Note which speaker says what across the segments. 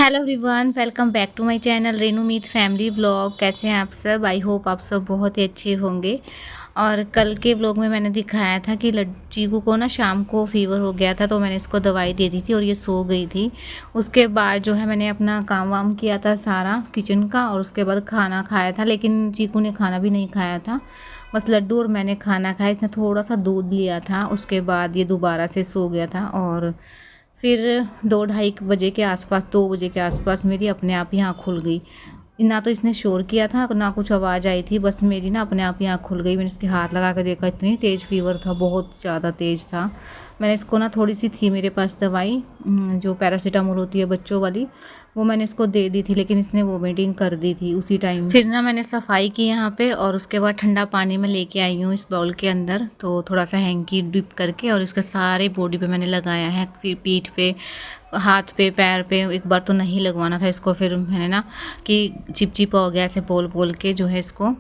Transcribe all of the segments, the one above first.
Speaker 1: Hello everyone, welcome back to my channel Renu Meet family vlog. कैसे हैं आप सब? आई होप आप सब बहुत ही अच्छे होंगे। और कल के व्लॉग में मैंने दिखाया था कि चीकू को ना शाम को फीवर हो गया था, तो मैंने इसको दवाई दे दी थी और ये सो गई थी। उसके बाद जो है मैंने अपना काम वाम किया था सारा किचन का, और उसके बाद खाना खाया था। लेकिन चीकू ने खाना भी नहीं खाया था, बस लड्डू और मैंने खाना खाया। इसने थोड़ा सा दूध लिया था, उसके बाद ये दोबारा से सो गया था। और फिर 2 ढाई बजे के आसपास, 2 बजे के आसपास मेरी अपने आप ही आँख खुल गई। ना तो इसने शोर किया था, ना कुछ आवाज़ आई थी, बस मेरी ना अपने आप ही आँख खुल गई। मैंने इसके हाथ लगा कर देखा, इतनी तेज़ फीवर था, बहुत ज़्यादा तेज़ था। मैंने इसको ना थोड़ी सी थी मेरे पास दवाई, जो पैरासीटामोल होती है बच्चों वाली, वो मैंने इसको दे दी थी, लेकिन इसने वोमिटिंग कर दी थी उसी टाइम। फिर ना मैंने सफाई की यहाँ पे, और उसके बाद ठंडा पानी में लेके आई हूँ इस बाउल के अंदर, तो थोड़ा सा हैंकी डिप करके, और इसके सारे बॉडी पे मैंने लगाया है। फिर पीठ पे, हाथ पे, पैर पे। एक बार तो नहीं लगवाना था इसको, फिर मैंने ना कि चिपचिपा हो गया ऐसे बोल बोल के जो है इसको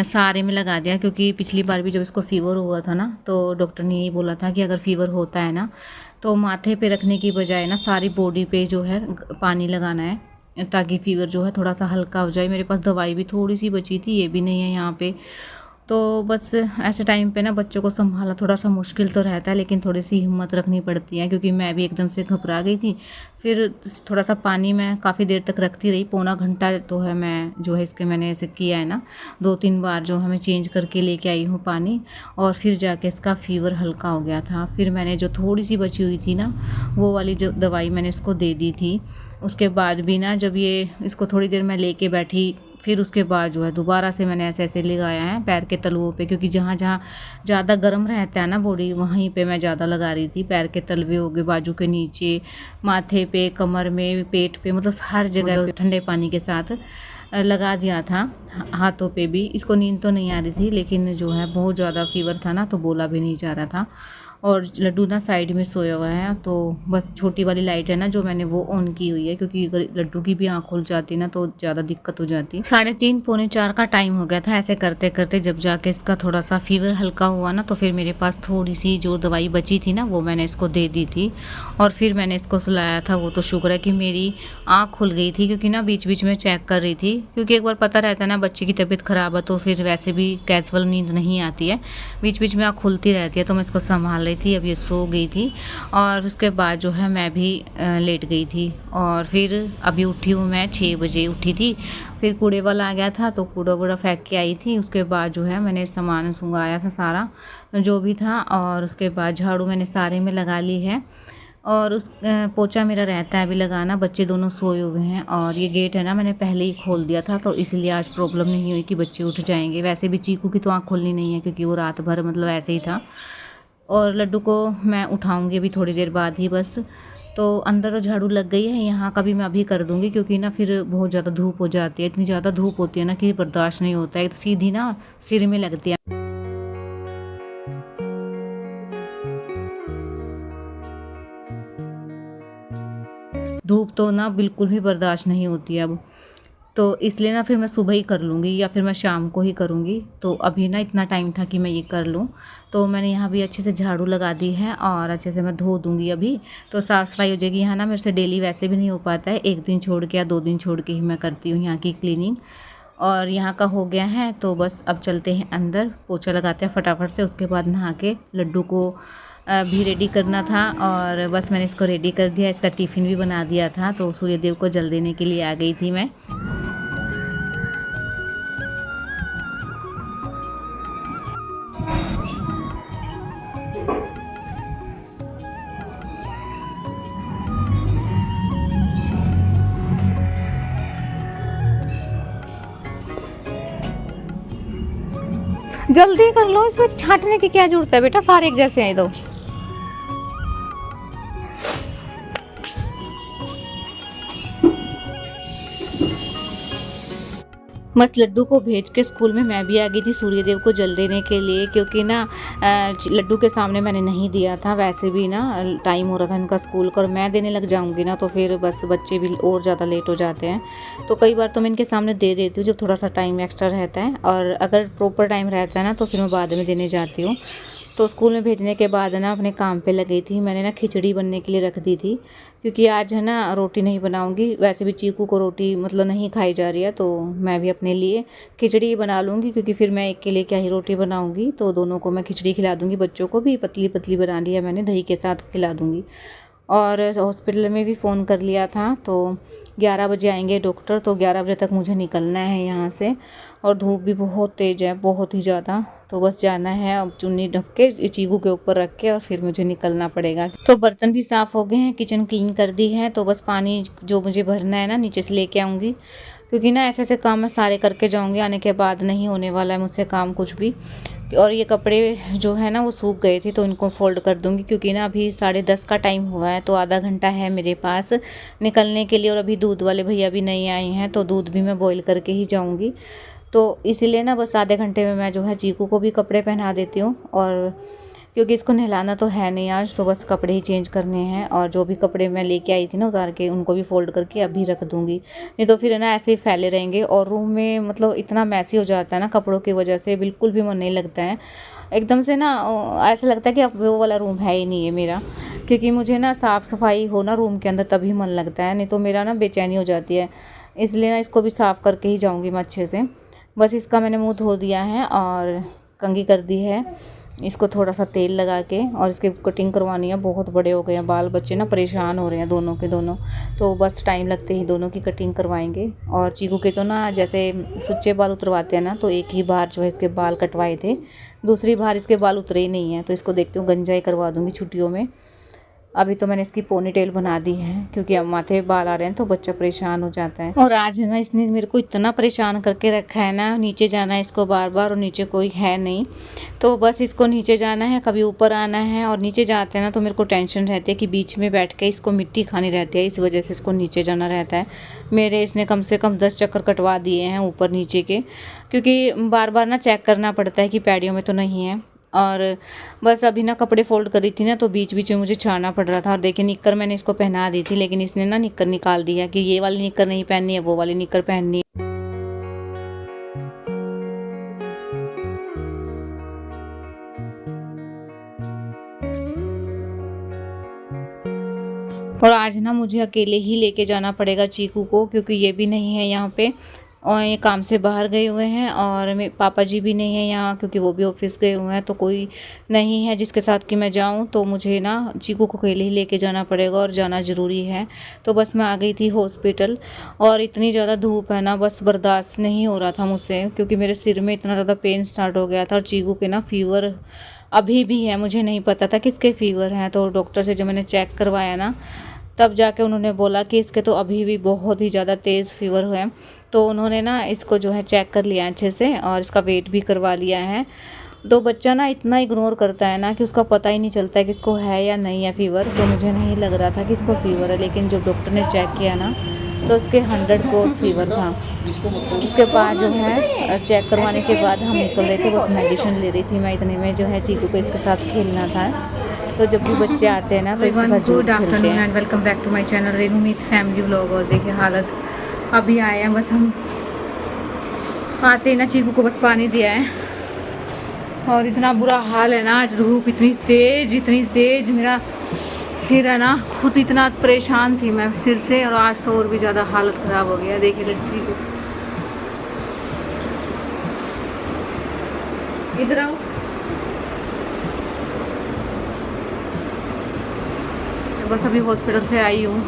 Speaker 1: सारे में लगा दिया। क्योंकि पिछली बार भी जब इसको फ़ीवर हुआ था ना, तो डॉक्टर ने यही बोला था कि अगर फ़ीवर होता है ना, तो माथे पे रखने की बजाय ना सारी बॉडी पे जो है पानी लगाना है, ताकि फ़ीवर जो है थोड़ा सा हल्का हो जाए। मेरे पास दवाई भी थोड़ी सी बची थी, ये भी नहीं है यहाँ पे। तो बस ऐसे टाइम पे ना बच्चों को संभालना थोड़ा सा मुश्किल तो रहता है, लेकिन थोड़ी सी हिम्मत रखनी पड़ती है, क्योंकि मैं भी एकदम से घबरा गई थी। फिर थोड़ा सा पानी मैं काफ़ी देर तक रखती रही, पौना घंटा तो है मैं जो है इसके मैंने ऐसे किया है ना, 2-3 बार जो है मैं चेंज करके लेके आई हूँ पानी। और फिर जाके इसका फ़ीवर हल्का हो गया था। फिर मैंने जो थोड़ी सी बची हुई थी ना, वो वाली जो दवाई मैंने इसको दे दी थी। उसके बाद भी ना, जब ये इसको थोड़ी देर मैं लेके बैठी, फिर उसके बाद जो है दोबारा से मैंने ऐसे ऐसे लगाया है पैर के तलवों पे, क्योंकि जहाँ जहाँ ज़्यादा गर्म रहता है ना बॉडी, वहीं पे मैं ज़्यादा लगा रही थी। पैर के तलवे हो गए, बाजू के नीचे, माथे पे, कमर में, पेट पे, मतलब हर जगह ठंडे पानी के साथ लगा दिया था। हाथों पे भी। इसको नींद तो नहीं आ रही थी, लेकिन जो है बहुत ज़्यादा फीवर था ना, तो बोला भी नहीं जा रहा था। और लड्डू ना साइड में सोया हुआ है, तो बस छोटी वाली लाइट है ना जो मैंने वो ऑन की हुई है, क्योंकि अगर लड्डू की भी आँख खुल जाती ना तो ज़्यादा दिक्कत हो जाती। 3:30 पौने 4 का टाइम हो गया था ऐसे करते करते। जब जाके इसका थोड़ा सा फीवर हल्का हुआ ना, तो फिर मेरे पास थोड़ी सी जो दवाई बची थी ना, वो मैंने इसको दे दी थी, और फिर मैंने इसको सुलाया था। वो तो शुक्र है कि मेरी आँख खुल गई थी, क्योंकि ना बीच बीच में चेक कर रही थी, क्योंकि एक बार पता रहता है ना बच्चे की तबीयत ख़राब है, तो फिर वैसे भी कैजुअल नींद नहीं आती है, बीच बीच में आँख खुलती रहती है। तो मैं इसको संभाल रही थी, अब ये सो गई थी। और उसके बाद जो है मैं भी लेट गई थी। और फिर अभी उठी हूँ मैं, 6 बजे उठी थी। फिर कूड़े वाला आ गया था, तो कूड़ा वूड़ा फेंक के आई थी। उसके बाद जो है मैंने सामान सुंघाया था सारा जो भी था, और उसके बाद झाड़ू मैंने सारे में लगा ली है। और उस पोछा मेरा रहता है अभी लगाना। बच्चे दोनों सोए हुए हैं, और ये गेट है ना मैंने पहले ही खोल दिया था, तो इसलिए आज प्रॉब्लम नहीं हुई कि बच्चे उठ जाएंगे। वैसे भी चीकू की तो आँख खोलनी नहीं है, क्योंकि वो रात भर मतलब ऐसे ही था। और लड्डू को मैं उठाऊंगी अभी थोड़ी देर बाद ही बस। तो अंदर तो झाड़ू लग गई है, यहाँ का भी मैं अभी कर दूंगी, क्योंकि ना फिर बहुत ज़्यादा धूप हो जाती है। इतनी ज़्यादा धूप होती है ना कि बर्दाश्त नहीं होता है, सीधी ना सिर में लगती है। धूप तो ना बिल्कुल भी बर्दाश्त नहीं होती है अब, तो इसलिए ना फिर मैं सुबह ही कर लूँगी, या फिर मैं शाम को ही करूँगी। तो अभी ना इतना टाइम था कि मैं ये कर लूँ, तो मैंने यहाँ भी अच्छे से झाड़ू लगा दी है, और अच्छे से मैं धो दूँगी अभी, तो साफ़ सफाई हो जाएगी। यहाँ ना मेरे से डेली वैसे भी नहीं हो पाता है, 1 दिन छोड़ के या 2 दिन छोड़ के ही मैं करती हूँ यहाँ की क्लीनिंग। और यहाँ का हो गया है, तो बस अब चलते हैं अंदर, पोछा लगाते हैं फटाफट से। उसके बाद नहा के लड्डू को भी रेडी करना था, और बस मैंने इसको रेडी कर दिया। इसका टिफ़िन भी बना दिया था, तो सूर्यदेव को जल देने के लिए आ गई थी मैं। जल्दी कर लो, इसमें छांटने की क्या जरूरत है बेटा, सारे एक जैसे हैं। दो बस लड्डू को भेज के स्कूल में मैं भी आ गई थी सूर्यदेव को जल देने के लिए, क्योंकि ना लड्डू के सामने मैंने नहीं दिया था। वैसे भी ना टाइम हो रहा था इनका स्कूल का, और मैं देने लग जाऊंगी ना तो फिर बस बच्चे भी और ज़्यादा लेट हो जाते हैं। तो कई बार तो मैं इनके सामने दे देती हूँ जब थोड़ा सा टाइम एक्स्ट्रा रहता है, और अगर प्रॉपर टाइम रहता है ना तो फिर मैं बाद में देने जाती हूँ। तो स्कूल में भेजने के बाद ना अपने काम पे लगी थी। मैंने ना खिचड़ी बनने के लिए रख दी थी, क्योंकि आज है ना रोटी नहीं बनाऊंगी। वैसे भी चीकू को रोटी मतलब नहीं खाई जा रही है, तो मैं भी अपने लिए खिचड़ी बना लूँगी, क्योंकि फिर मैं एक के लिए क्या ही रोटी बनाऊँगी। तो दोनों को मैं खिचड़ी खिला दूँगी, बच्चों को भी पतली पतली बना ली है मैंने, दही के साथ खिला दूँगी। और हॉस्पिटल में भी फ़ोन कर लिया था, तो 11 बजे आएंगे डॉक्टर, तो 11 बजे तक मुझे निकलना है यहाँ से। और धूप भी बहुत तेज़ है, बहुत ही ज़्यादा। तो बस जाना है, अब चुन्नी ढक के चीकू के ऊपर रख के और फिर मुझे निकलना पड़ेगा। तो बर्तन भी साफ़ हो गए हैं, किचन क्लीन कर दी है। तो बस पानी जो मुझे भरना है ना नीचे से लेके आऊँगी, क्योंकि ना ऐसे ऐसे काम मैं सारे करके जाऊँगी, आने के बाद नहीं होने वाला है मुझसे काम कुछ भी। और ये कपड़े जो है ना वो सूख गए थे, तो इनको फ़ोल्ड कर दूँगी, क्योंकि ना अभी 10:30 का टाइम हुआ है, तो आधा घंटा है मेरे पास निकलने के लिए। और अभी दूध वाले भैया भी नहीं आए हैं, तो दूध भी मैं बॉईल करके ही जाऊँगी। तो इसीलिए ना बस आधे घंटे में मैं जो है चीकू को भी कपड़े पहना देती हूँ, और क्योंकि इसको नहलाना तो है नहीं आज, तो बस कपड़े ही चेंज करने हैं। और जो भी कपड़े मैं लेके आई थी ना उतार के, उनको भी फ़ोल्ड करके अभी रख दूँगी, नहीं तो फिर है ना ऐसे ही फैले रहेंगे। और रूम में मतलब इतना मैसी हो जाता है ना कपड़ों की वजह से, बिल्कुल भी मन नहीं लगता है। एकदम से ना ऐसा लगता है कि अब वो वाला रूम है ही नहीं है मेरा, क्योंकि मुझे ना साफ़ सफाई हो ना रूम के अंदर तभी मन लगता है, नहीं तो मेरा ना बेचैनी हो जाती है। इसलिए ना इसको भी साफ़ करके ही जाऊँगी मैं अच्छे से। बस इसका मैंने मुँह धो दिया है और कंघी कर दी है। इसको थोड़ा सा तेल लगा के और इसकी कटिंग करवानी है। बहुत बड़े हो गए हैं बाल, बच्चे ना परेशान हो रहे हैं दोनों के दोनों, तो बस टाइम लगते ही दोनों की कटिंग करवाएंगे। और चीकू के तो ना जैसे सुच्चे बाल उतरवाते हैं ना, तो एक ही बार जो है इसके बाल कटवाए थे, दूसरी बार इसके बाल उतरे ही नहीं हैं। तो इसको देखती हूँ गंजा ही करवा दूँगी छुट्टियों में। अभी तो मैंने इसकी पोनी टेल बना दी है, क्योंकि अब माथे बाल आ रहे हैं तो बच्चा परेशान हो जाता है। और आज है ना इसने मेरे को इतना परेशान करके रखा है ना, नीचे जाना है इसको बार बार, और नीचे कोई है नहीं, तो बस इसको नीचे जाना है, कभी ऊपर आना है। और नीचे जाते हैं ना तो मेरे को टेंशन रहती है कि बीच में बैठ के इसको मिट्टी खानी रहती है, इस वजह से इसको नीचे जाना रहता है। मेरे इसने कम से कम 10 चक्कर कटवा दिए हैं ऊपर नीचे के, क्योंकि बार बार ना चेक करना पड़ता है कि पैडियों में तो नहीं है। और बस अभी ना कपड़े फोल्ड करी थी ना, तो बीच बीच में मुझे छाना पड़ रहा था। और देखिए निक्कर मैंने इसको पहना दी थी, लेकिन इसने ना निक्कर निकाल दिया कि ये वाली निक्कर नहीं पहननी है, वो वाली निक्कर पहननी है। और आज ना मुझे अकेले ही लेके जाना पड़ेगा चीकू को, क्योंकि ये भी नहीं है यहाँ पे, और ये काम से बाहर गए हुए हैं। और मेरे पापा जी भी नहीं है यहाँ, क्योंकि वो भी ऑफिस गए हुए हैं, तो कोई नहीं है जिसके साथ कि मैं जाऊँ। तो मुझे ना चीकू को अकेले ही लेके जाना पड़ेगा, और जाना ज़रूरी है। तो बस मैं आ गई थी हॉस्पिटल, और इतनी ज़्यादा धूप है ना, बस बर्दाश्त नहीं हो रहा था मुझसे, क्योंकि मेरे सिर में इतना ज़्यादा पेन स्टार्ट हो गया था। और चीकू के ना फीवर अभी भी है, मुझे नहीं पता था किसके फीवर हैं। तो डॉक्टर से जब मैंने चेक करवाया ना, तब जाके उन्होंने बोला कि इसके तो अभी भी बहुत ही ज़्यादा तेज़ फीवर है। तो उन्होंने ना इसको जो है चेक कर लिया अच्छे से, और इसका वेट भी करवा लिया है। तो बच्चा ना इतना इग्नोर करता है ना कि उसका पता ही नहीं चलता है कि इसको है या नहीं है फीवर। तो मुझे नहीं लग रहा था कि इसको फीवर है, लेकिन जब डॉक्टर ने चेक किया ना, तो उसके 100 क्रॉस फीवर था। उसके बाद जो है चेक करवाने के बाद हम निकल रहे थे, बस मेडिसिन ले रही थी मैं। इतने में जो है चीकू को इसके साथ खेलना था, तो जब भी बच्चे आते हैं ना तो इसके साथ जरूर खेलते हैं। And welcome back to my channel Renu Meet family vlog. और देखिए हालत, अभी आए हैं बस हम, आते ही ना चीकू को बस पानी दिया है, और इतना बुरा हाल है ना, आज धूप इतनी तेज, मेरा सिर है ना, खुद इतना परेशान थी मैं सिर से, और आज तो और भी ज़्यादा हालत ख़राब हो गया। देखिए लड़की को, इधर आओ, बस अभी हॉस्पिटल से आई हूँ,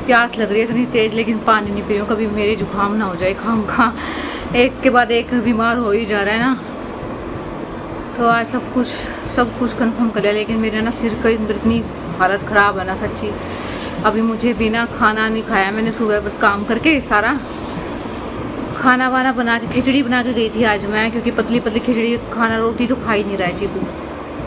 Speaker 1: प्यास लग रही है इतनी तेज़, लेकिन पानी नहीं पी रही हूँ। कभी मेरी जुकाम ना हो जाए, खाम एक के बाद एक बीमार हो ही जा रहा है ना। तो आज सब कुछ कंफर्म कर लिया, लेकिन मेरे ना सिर के अंदर इतनी हालत ख़राब है ना सच्ची। अभी मुझे बिना खाना नहीं खाया मैंने, सुबह बस काम करके सारा खाना वाना बना के, खिचड़ी बना के गई थी आज मैं, क्योंकि पतली पतली खिचड़ी, खाना रोटी तो खा ही नहीं रहा है चीकू,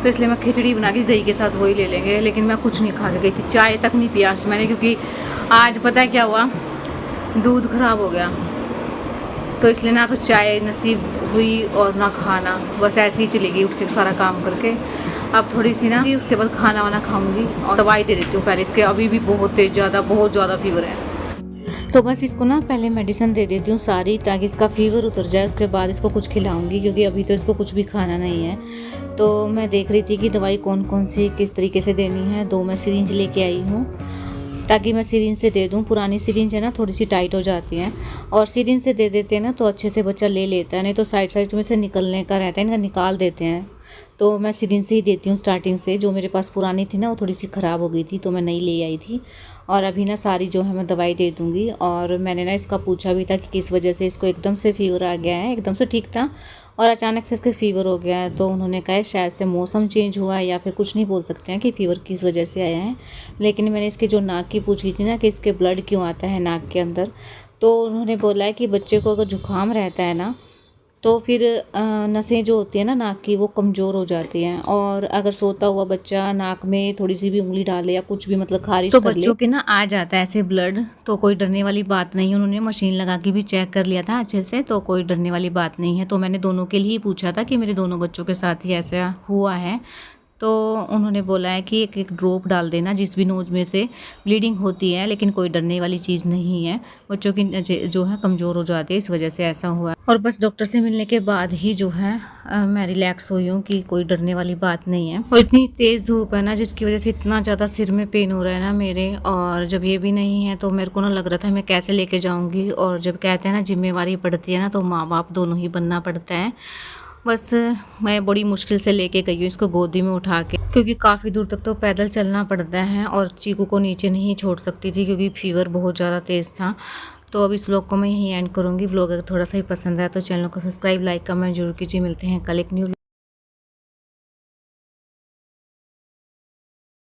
Speaker 1: तो इसलिए मैं खिचड़ी बना के दही के साथ वही ले लेंगे। लेकिन मैं कुछ नहीं खा के गई थी, चाय तक नहीं पिया मैंने, क्योंकि आज पता है क्या हुआ, दूध खराब हो गया, तो इसलिए ना तो चाय नसीब हुई और ना खाना, बस ऐसे ही चली गई उठ के सारा काम करके। अब थोड़ी सी ना उसके बाद खाना वाना खाऊंगी, और दवाई दे देती हूँ पहले इसके, अभी भी बहुत ज़्यादा फीवर है। तो बस इसको ना पहले मेडिसिन दे देती हूँ सारी, ताकि इसका फ़ीवर उतर जाए, उसके बाद इसको कुछ खिलाऊंगी, क्योंकि अभी तो इसको कुछ भी खाना नहीं है। तो मैं देख रही थी कि दवाई कौन कौन सी किस तरीके से देनी है। 2 मैं सिरिंज लेके आई हूँ, ताकि मैं सिरिंज से दे दूँ। पुरानी सिरिंज है ना, थोड़ी सी टाइट हो जाती हैं, और सिरिंज से दे देते हैं ना तो अच्छे से बच्चा ले लेता है, नहीं तो साइड में से निकलने का रहता है, इनका निकाल देते हैं। तो मैं सिरिंज से ही देती हूँ स्टार्टिंग से। जो मेरे पास पुरानी थी ना वो थोड़ी सी ख़राब हो गई थी, तो मैं नई ले आई थी। और अभी ना सारी जो है मैं दवाई दे दूँगी। और मैंने ना इसका पूछा भी था कि किस वजह से इसको एकदम से फ़ीवर आ गया है। एकदम से ठीक था और अचानक से इसका फ़ीवर हो गया है। तो उन्होंने कहा है शायद से मौसम चेंज हुआ है, या फिर कुछ नहीं बोल सकते हैं कि फ़ीवर किस वजह से आया है। लेकिन मैंने इसके जो नाक की पूछी थी ना कि इसके ब्लड क्यों आता है नाक के अंदर, तो उन्होंने बोला है कि बच्चे को अगर जुकाम रहता है ना तो फिर नसें जो होती है ना नाक की वो कमज़ोर हो जाती हैं। और अगर सोता हुआ बच्चा नाक में थोड़ी सी भी उंगली डाले या कुछ भी मतलब खारिज तो कर बच्चों के ना आ जाता है ऐसे ब्लड। तो कोई डरने वाली बात नहीं है, उन्होंने मशीन लगा के भी चेक कर लिया था अच्छे से, तो कोई डरने वाली बात नहीं है। तो मैंने दोनों के लिए पूछा था कि मेरे दोनों बच्चों के साथ ही ऐसा हुआ है। तो उन्होंने बोला है कि एक ड्रॉप डाल देना जिस भी नोज में से ब्लीडिंग होती है, लेकिन कोई डरने वाली चीज़ नहीं है। बच्चों की जो है कमज़ोर हो जाती है, इस वजह से ऐसा हुआ है। और बस डॉक्टर से मिलने के बाद ही जो है मैं रिलैक्स हुई हूँ कि कोई डरने वाली बात नहीं है। और इतनी तेज़ धूप है ना, जिसकी वजह से इतना ज़्यादा सिर में पेन हो रहा है ना मेरे। और जब ये भी नहीं है तो मेरे को ना लग रहा था मैं कैसे लेके जाऊँगी। और जब कहते हैं ना जिम्मेवारी पड़ती है ना, तो माँ बाप दोनों ही बनना पड़ता है। बस मैं बड़ी मुश्किल से लेके गई हूँ इसको गोदी में उठा के, क्योंकि काफ़ी दूर तक तो पैदल चलना पड़ता है। और चीकू को नीचे नहीं छोड़ सकती थी क्योंकि फ़ीवर बहुत ज़्यादा तेज़ था। तो अब इस व्लॉग को मैं यहीं एंड करूँगी। व्लॉग अगर थोड़ा सा ही पसंद आया तो चैनल को सब्सक्राइब, लाइक, कमेंट जरूर कीजिए। मिलते हैं कल एक न्यू